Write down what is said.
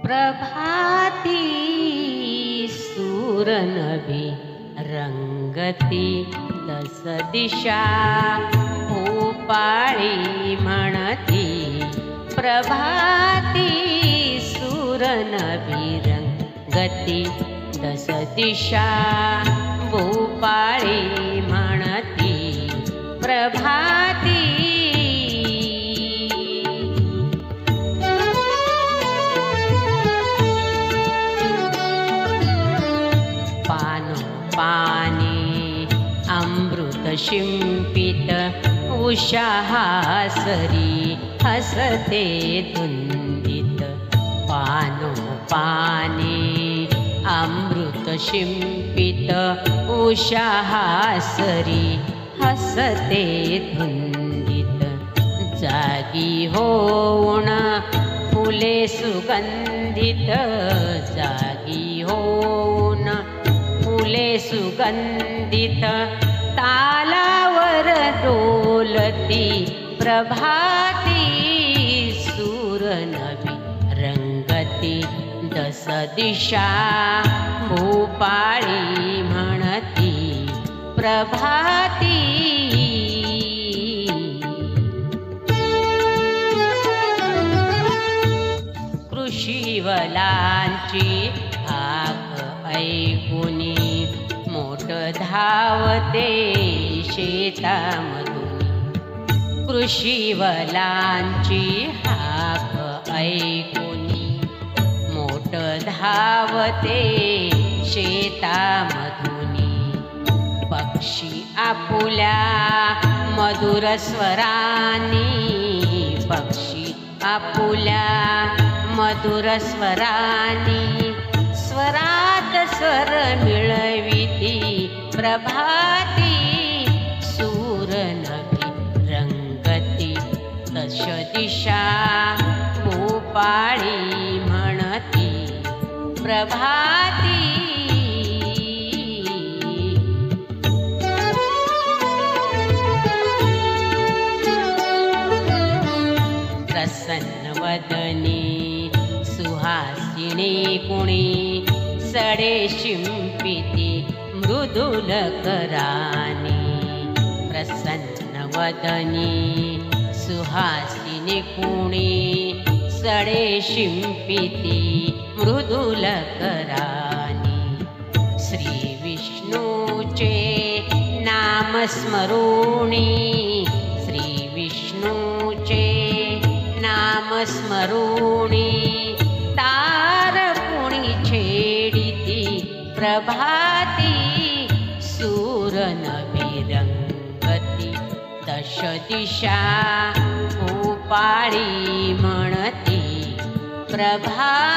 प्रभाती सूरनभी रंगती दस दिशा भूपाळी म्हणती। प्रभाती सूरनभी रंगती दस दिशा भूपाळी म्हणती। प्रभाती पानी अमृत शिंपित उषाहासरी हसते धुंदित। पानी अमृत शिंपित उषाहासरी हसते धुंदित। जागी होऊन फुले सुगंधित, जागी होऊन फुले सुगंधित। तालावर डोलती प्रभाती सूरनभी रंगती दस दिशा भूपाळी म्हणती। प्रभाती कृषीवलांची हाक ऐकुनी मोठ धावते शेतामधून। कृषीवलांची हाक ऐकुनी मोठ धावते शेतामधून। पक्षी आपुल्या मधुर स्वरानी, पक्षी आपुल्या मधुर स्वरानी स्वरात स्वर मिळविती। प्रभाती सूरनभी रंगती दश दिशा भूपाळी म्हणती। प्रभाती प्रसन्न वदनी सुहासिनी कुणी सडे शिंपिती मृदुल करानी। प्रसन्न वदनी सुहासिनी कुणी सडे शिंपिती मृदुल करानी। श्री विष्णूचे नाम स्मरुणी, श्री विष्णूचे नाम स्मरुणी। तार कुणी छेडिती प्रभाती सूरनभी रंगती दश दिशा भूपाळी म्हणती। प्रभाती